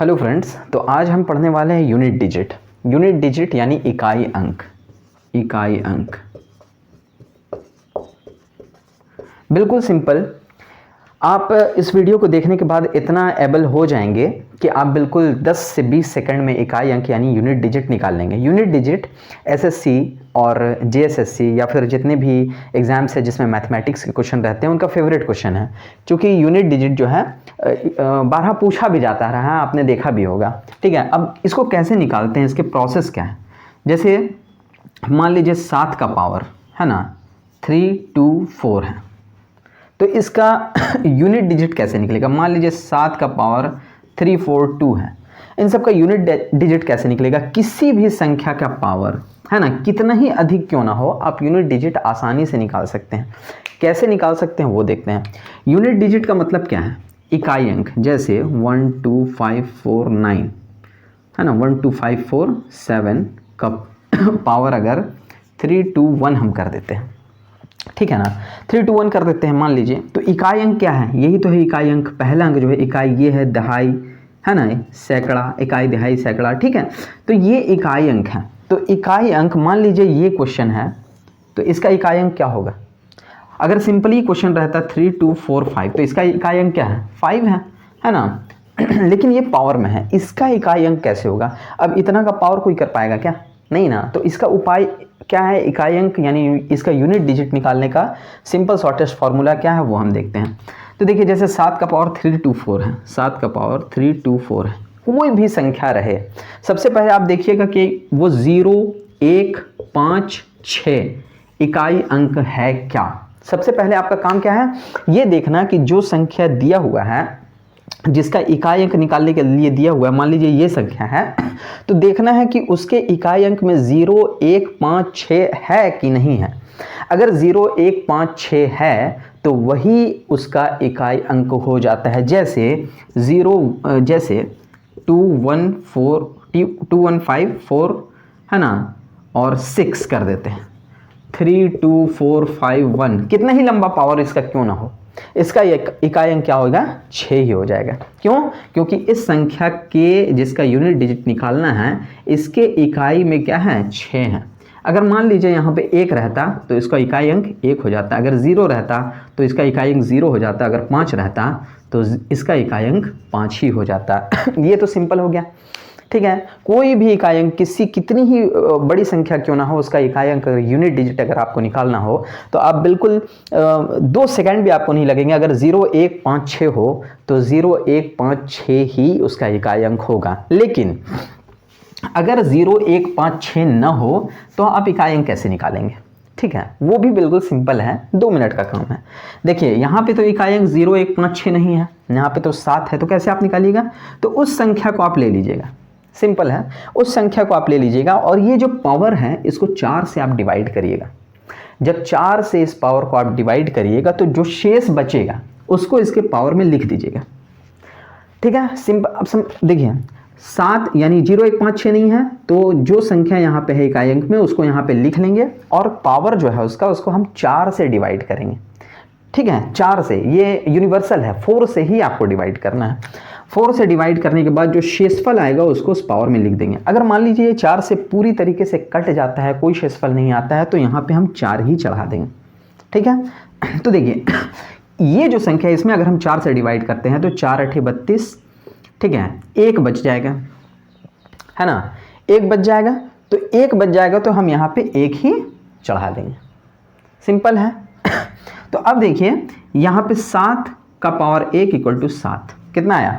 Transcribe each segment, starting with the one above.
Hello friends, तो आज हम पढ़ने वाले हैं यूनिट डिजिट। यूनिट डिजिट यानी इकाई अंक। इकाई अंक बिल्कुल सिंपल। आप इस वीडियो को देखने के बाद इतना एबल हो जाएंगे कि आप बिल्कुल 10 से 20 सेकंड में इकाई अंक यानी यूनिट डिजिट निकाल लेंगे। यूनिट डिजिट एसएससी और जेएसएससी या फिर जितने भी एग्ज़ाम्स है जिसमें मैथमेटिक्स के क्वेश्चन रहते हैं उनका फेवरेट क्वेश्चन है, क्योंकि यूनिट डिजिट जो है 12 पूछा भी जाता रहा है, आपने देखा भी होगा। ठीक है, अब इसको कैसे निकालते हैं, इसके प्रोसेस क्या है। जैसे मान लीजिए 7 का पावर है ना 3, 2, 4 है, तो इसका यूनिट डिजिट कैसे निकलेगा। मान लीजिए 7 का पावर 3, 4, 2 है, इन सब का यूनिट डिजिट कैसे निकलेगा। किसी भी संख्या का पावर है ना, कितना ही अधिक क्यों ना हो, आप यूनिट डिजिट आसानी से निकाल सकते हैं। कैसे निकाल सकते हैं वो देखते हैं। यूनिट डिजिट का मतलब क्या है, इकाई अंक। जैसे 1, 2, 5, 4, 9 है ना, 1, 2, 5, 4, 7 का पावर अगर 3, 2, 1 हम कर देते हैं, ठीक है ना, 3, 2, 1 कर देते हैं मान लीजिए, तो इकाई अंक क्या है, यही तो है इकाई अंक। पहला अंक जो है इकाई, ये है दहाई है ना, सैकड़ा, इकाई, दहाई, सैकड़ा, ठीक है। तो ये इकाई अंक है। तो इकाई अंक, मान लीजिए ये क्वेश्चन है, तो इसका इकाई अंक क्या होगा। अगर सिंपली क्वेश्चन रहता 3, 2, 4, 5, तो इसका इकाई अंक क्या है, 5 है ना। लेकिन ये पावर में है, इसका इकाई अंक कैसे होगा। अब इतना का पावर कोई कर पाएगा क्या, नहीं ना। तो इसका उपाय क्या है, इकाई अंक यानी इसका यूनिट डिजिट निकालने का सिंपल शॉर्टेस्ट फार्मूला क्या है वो हम देखते हैं। तो देखिए, जैसे 7 का पावर 3, 2, 4 है, 7 का पावर 3, 2, 4 है, कोई भी संख्या रहे, सबसे पहले आप देखिएगा कि वो 0, 1, 5, 6 इकाई अंक है क्या। सबसे पहले आपका काम क्या है, ये देखना कि जो संख्या दिया हुआ है, जिसका इकाई अंक निकालने के लिए दिया हुआ है, मान लीजिए ये संख्या है, तो देखना है कि उसके इकाई अंक में 0, 1, 5, 6 है कि नहीं है। अगर 0, 1, 5, 6 है तो वही उसका इकाई अंक हो जाता है। जैसे 2, 1, 5, 4 है ना, और 6 कर देते हैं। 3, 2, 4, 5, 1, कितना ही लंबा पावर इसका क्यों ना हो, इसका इकाई अंक क्या होगा, 6 ही हो जाएगा। क्यों, क्योंकि इस संख्या के जिसका यूनिट डिजिट निकालना है, इसके इकाई में क्या है, 6 है। अगर मान लीजिए यहाँ पे 1 रहता तो इसका इकाई अंक 1 हो जाता, अगर 0 रहता तो इसका इकाई अंक 0 हो जाता, अगर 5 रहता तो इसका इकाई अंक 5 ही हो जाता। ये तो सिंपल हो गया, ठीक है। कोई भी इकाई अंक, कितनी ही बड़ी संख्या क्यों ना हो, उसका इकाई अंक यूनिट डिजिट अगर आपको निकालना हो तो आप बिल्कुल 2 सेकंड भी आपको नहीं लगेंगे। अगर 0, 1, 5, 6 हो तो 0, 1, 5, 6 ही उसका इकाई अंक होगा। लेकिन अगर 0, 1, 5, 6 न हो तो आप इकाई अंक कैसे निकालेंगे, ठीक है, वो भी बिल्कुल सिंपल है, 2 मिनट का काम है। देखिए यहाँ पे तो इकाई अंक 0, 1, 5, 6 नहीं है, यहाँ पे तो 7 है, तो कैसे आप निकालिएगा। तो उस संख्या को आप ले लीजिएगा, सिंपल है, उस संख्या को आप ले लीजिएगा और ये जो पावर है इसको 4 से आप डिवाइड करिएगा। जब 4 से इस पावर को आप डिवाइड करिएगा तो जो शेष बचेगा उसको इसके पावर में लिख दीजिएगा, ठीक है, सिंपल। अब देखिए 7 यानी 0, 1, 5, 6 नहीं है, तो जो संख्या यहाँ पे है इकाई अंक में उसको यहाँ पे लिख लेंगे और पावर जो है उसको हम 4 से डिवाइड करेंगे, ठीक है, 4 से। ये यूनिवर्सल है, 4 से ही आपको डिवाइड करना है। 4 से डिवाइड करने के बाद जो शेषफल आएगा उसको उस पावर में लिख देंगे। अगर मान लीजिए ये 4 से पूरी तरीके से कट जाता है, कोई शेषफल नहीं आता है, तो यहाँ पे हम 4 ही चढ़ा देंगे, ठीक है। तो देखिए ये जो संख्या है इसमें अगर हम 4 से डिवाइड करते हैं तो 4 8 32, ठीक है, 1 बच जाएगा, है ना, 1 बच जाएगा। तो 1 बच जाएगा तो हम यहाँ पे 1 ही चढ़ा देंगे, सिंपल है। तो अब देखिए यहाँ पे 7 का पावर 1 = 7, कितना आया,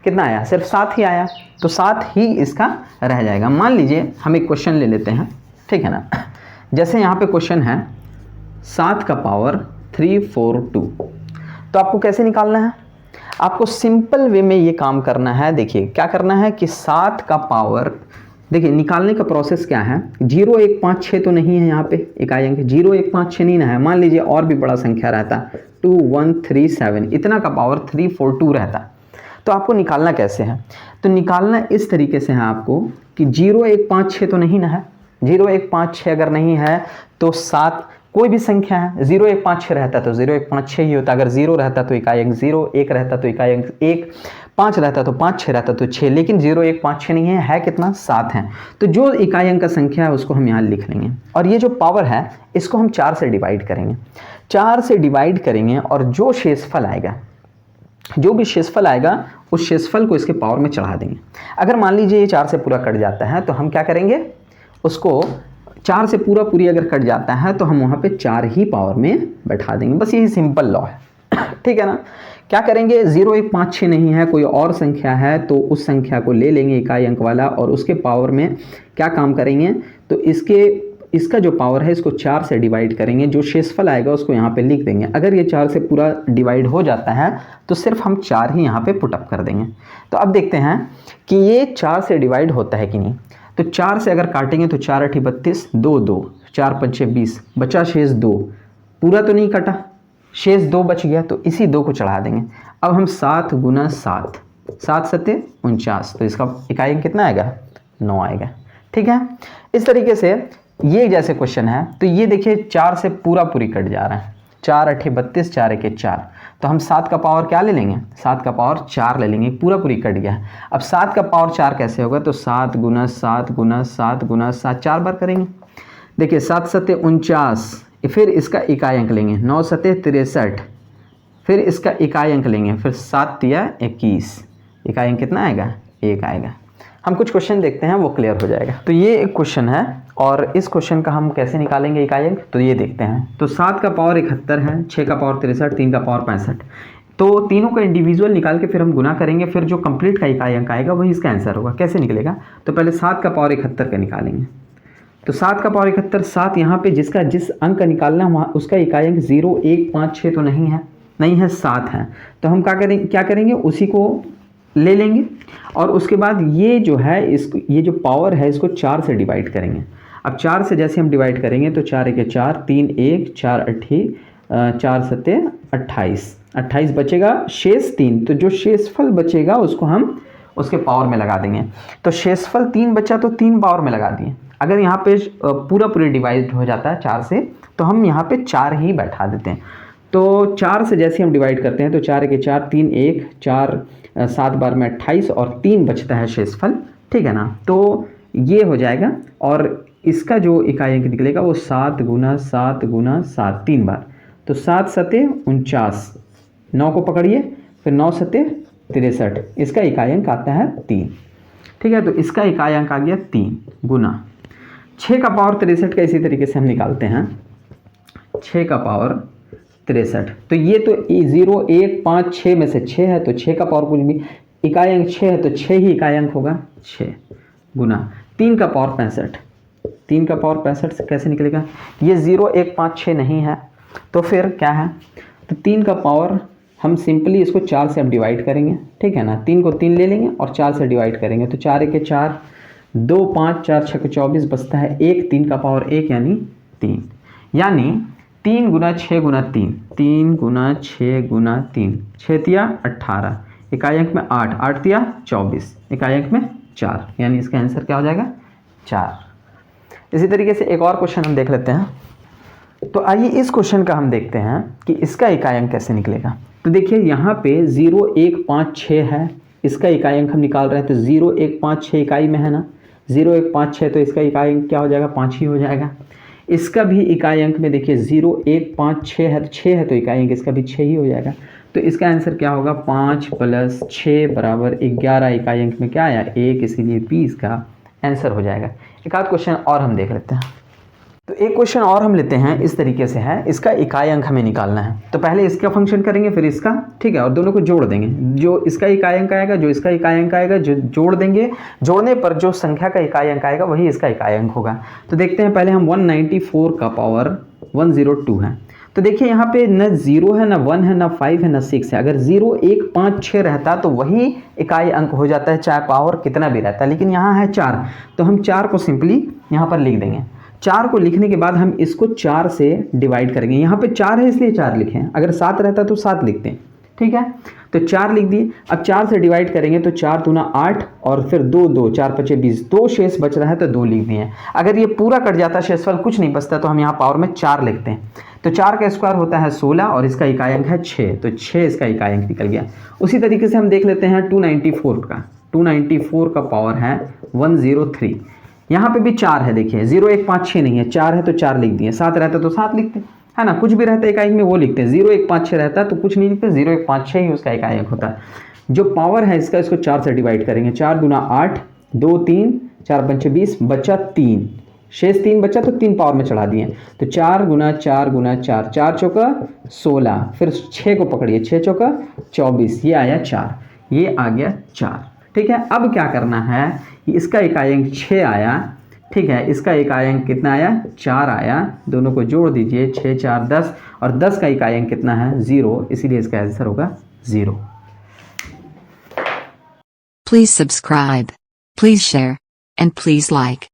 कितना आया, सिर्फ 7 ही आया, तो 7 ही इसका रह जाएगा। मान लीजिए हम एक क्वेश्चन ले लेते हैं, ठीक है ना। जैसे यहाँ पे क्वेश्चन है 7 का पावर 3, 4, 2, तो आपको कैसे निकालना है, आपको सिंपल वे में ये काम करना है। देखिए क्या करना है कि 7 का पावर, देखिए निकालने का प्रोसेस क्या है, 0, 1, 5, 6 तो नहीं है यहाँ पे इकाई अंक, 0, 1, 5, 6 नहीं ना है। मान लीजिए और भी बड़ा संख्या रहता 2, 1, 3, 7, इतना का पावर 3, 4, 2 रहता, तो आपको निकालना कैसे है। तो निकालना इस तरीके से है आपको कि 0, 1, 5, 6 तो नहीं ना है, 0, 1, 5, 6 अगर नहीं है तो 7 कोई भी संख्या है, 0, 1, 5, 6 रहता तो 0, 1, 5, 6 ही होता। अगर 0 रहता तो इकाई अंक 0, 1 रहता तो इकाई अंक 1, 5 रहता तो 5, 6 रहता तो 6, लेकिन 0, 1, 5, 6 नहीं है कितना, 7 है। तो जो इकाई अंक का संख्या है उसको हम यहाँ लिख लेंगे, और ये जो पावर है इसको हम 4 से डिवाइड करेंगे, 4 से डिवाइड करेंगे, और जो शेषफल आएगा, जो भी शेषफल आएगा उस शेषफल को इसके पावर में चढ़ा देंगे। अगर मान लीजिए ये 4 से पूरा कट जाता है तो हम क्या करेंगे, उसको 4 से पूरी अगर कट जाता है तो हम वहाँ पे 4 ही पावर में बैठा देंगे। बस यही सिंपल लॉ है, ठीक है ना। क्या करेंगे, 0, 1, 5, 6 नहीं है, कोई और संख्या है तो उस संख्या को ले लेंगे इकाई अंक वाला, और उसके पावर में क्या काम करेंगे, तो इसका जो पावर है इसको 4 से डिवाइड करेंगे, जो शेषफल आएगा उसको यहाँ पे लिख देंगे। अगर ये 4 से पूरा डिवाइड हो जाता है तो सिर्फ हम 4 ही यहाँ पे पुटअप कर देंगे। तो अब देखते हैं कि ये 4 से डिवाइड होता है कि नहीं। तो 4 से अगर काटेंगे तो 4 8 32, 2 2, 4 5 20, बचा शेष 2, पूरा तो नहीं कटा, शेष 2 बच गया, तो इसी 2 को चढ़ा देंगे। अब हम 7 × 7, 7 7 49, तो इसका इकाई अंक कितना आएगा, 9 आएगा, ठीक है। इस तरीके से ये जैसे क्वेश्चन है तो ये देखिए 4 से पूरी कट जा रहा है, 4 8 32, 4 1 4, तो हम 7 का पावर क्या ले लेंगे, 7 का पावर 4 ले लेंगे, पूरी कट गया है। अब 7 का पावर 4 कैसे होगा, तो 7 × 7 × 7 × 7, 4 बार करेंगे। देखिए 7 7 49, फिर इसका इकाई अंक लेंगे, 9 7 63, फिर इसका इकाई अंक लेंगे, फिर 7 3 21, इकाई अंक कितना आएगा, 1 आएगा। हम कुछ क्वेश्चन देखते हैं, वो क्लियर हो जाएगा। तो ये एक क्वेश्चन है, और इस क्वेश्चन का हम कैसे निकालेंगे इकाई अंक, तो ये देखते हैं। तो 7 का पावर 71 है, 6 का पावर 63, 3 का पावर 65, तो तीनों का इंडिविजुअल निकाल के फिर हम गुना करेंगे, फिर जो कंप्लीट का इकाई अंक आएगा वही इसका आंसर होगा। कैसे निकलेगा, तो पहले 7 का पावर 71 का निकालेंगे, तो 7 का पावर 71, 7 यहाँ पे जिसका जिस अंक का निकालना है वहाँ उसका इकाई अंक 0 1 5 6 तो नहीं है, 7 है। तो हम क्या करेंगे, उसी को ले लेंगे, और उसके बाद ये जो है ये जो पावर है इसको 4 से डिवाइड करेंगे। अब 4 से जैसे हम डिवाइड करेंगे तो 4 1 4, 3 1, 4 8, 4 7 28, 28 बचेगा, शेष 3, तो जो शेषफल बचेगा उसको हम उसके पावर में लगा देंगे। तो शेषफल 3 बचा तो 3 पावर में लगा दिए। अगर यहाँ पे पूरी डिवाइड हो जाता है 4 से तो हम यहाँ पे 4 ही बैठा देते हैं। तो 4 से जैसे हम डिवाइड करते हैं तो 4 1 4, 3 1 4, 7 बार में 28, और 3 बचता है शेषफल, ठीक है ना। तो ये हो जाएगा, और इसका जो इकाई अंक निकलेगा वो 7 × 7 × 7, 3 बार, तो 7 7 49, 9 को पकड़िए, फिर 9 7 63, इसका इकाई अंक आता है 3, ठीक है। तो इसका इकाई अंक आ गया 3 गुना 6 का पावर 63 का इसी तरीके से हम निकालते हैं, 6 का पावर 63, तो ये तो 0 1 5 6 में से 6 है, तो 6 का पावर कुछ भी, इकाई अंक 6 है तो 6 ही इकाई अंक होगा, 6 गुना 3 का पावर 65, 3 का पावर 65 से कैसे निकलेगा, ये 0 1 5 6 नहीं है, तो फिर क्या है, तो 3 का पावर हम सिंपली इसको 4 से अब डिवाइड करेंगे, ठीक है ना। 3 को 3 ले लेंगे और 4 से डिवाइड करेंगे, तो 4 1 4, 2 5 4 6 24 बचता है 1, 3 का पावर 1 यानी 3, यानी 3 × 6 × 3, 3 × 6 × 3, 6 तिया 18, इकाई अंक में 8, 8 तिया 24, इकाई अंक में 4, यानी इसका आंसर क्या हो जाएगा, 4। इसी तरीके से एक और क्वेश्चन हम देख लेते हैं। तो आइए इस क्वेश्चन का हम देखते हैं कि इसका इकाई अंक कैसे निकलेगा। तो देखिए यहाँ पे 0 1 5 6 है, इसका इकाई अंक हम निकाल रहे हैं, तो 0 1 5 6 इकाई में है ना, 0 1 5 6, तो इसका इकाई अंक क्या हो जाएगा, 5 ही हो जाएगा। इसका भी इकाई अंक में देखिए 0 1 5 6 है, तो 6 है तो इकाई अंक इसका भी 6 ही हो जाएगा। तो इसका आंसर क्या होगा, 5 + 6 = 11, इकाई अंक में क्या आया, 1, इसीलिए 20 का आंसर हो जाएगा। एक आध क्वेश्चन और हम देख लेते हैं। तो एक क्वेश्चन और हम लेते हैं, इस तरीके से है, इसका इकाई अंक हमें निकालना है। तो पहले इसका फंक्शन करेंगे फिर इसका, ठीक है, और दोनों को जोड़ देंगे। जो इसका इकाई अंक आएगा, जो इसका इकाई अंक आएगा, जो जोड़ देंगे, जोड़ने पर जो संख्या का इकाई अंक आएगा वही इसका इकाई अंक होगा। तो देखते हैं, पहले हम 194 का पावर 102 है। तो देखिए यहाँ पे न 0 है, न 1 है, न 5 है, न 6 है। अगर 0 1 5 6 रहता तो वही इकाई अंक हो जाता है, चाहे पावर कितना भी रहता है, लेकिन यहाँ है 4, तो हम 4 को सिंपली यहाँ पर लिख देंगे। 4 को लिखने के बाद हम इसको 4 से डिवाइड करेंगे। यहाँ पे 4 है इसलिए 4 लिखें, अगर 7 रहता तो 7 लिखते हैं, ठीक है, तो 4 लिख दिए। अब 4 से डिवाइड करेंगे तो 4 दूना 8 और फिर 2 2 4 5 20, 2 शेष बच रहा है तो 2 लिख दिए। अगर ये पूरा कट जाता, शेषफल कुछ नहीं बचता, तो हम यहाँ पावर में 4 लिखते हैं। तो 4 का स्क्वायर होता है 16 और इसका इकाई अंक है 6, तो 6 इसका इकाई अंक निकल गया। उसी तरीके से हम देख लेते हैं 294 का। 294 का पावर है 103। यहाँ पे भी 4 है, देखिए 0 1 5 6 नहीं है, 4 है तो 4 लिख दिए। 7 रहता तो 7 लिखते, है ना, कुछ भी रहता है इकाई में वो लिखते हैं। 0 1 5 6 रहता है तो कुछ नहीं लिखते, 0 1 5 6 ही उसका इकाई अंक होता है। जो पावर है इसका, इसको 4 से डिवाइड करेंगे। 4 दूना 8, 2 3, 4 5 20, बचा 3, शेष 3 बचा तो 3 पावर में चढ़ा दिए। तो 4 गुना 4 गुना 4, 4 चौका 16, फिर 6 को पकड़िए, 6 चौका 24, ये आया 4, ये आ गया 4। ठीक है, अब क्या करना है, इसका इकाई अंक 6 आया, ठीक है, इसका इकाई अंक कितना आया, 4 आया, दोनों को जोड़ दीजिए, 6 4 10, और 10 का इकाई अंक कितना है, 0, इसीलिए इसका आंसर होगा 0। Please subscribe, please share, and please like.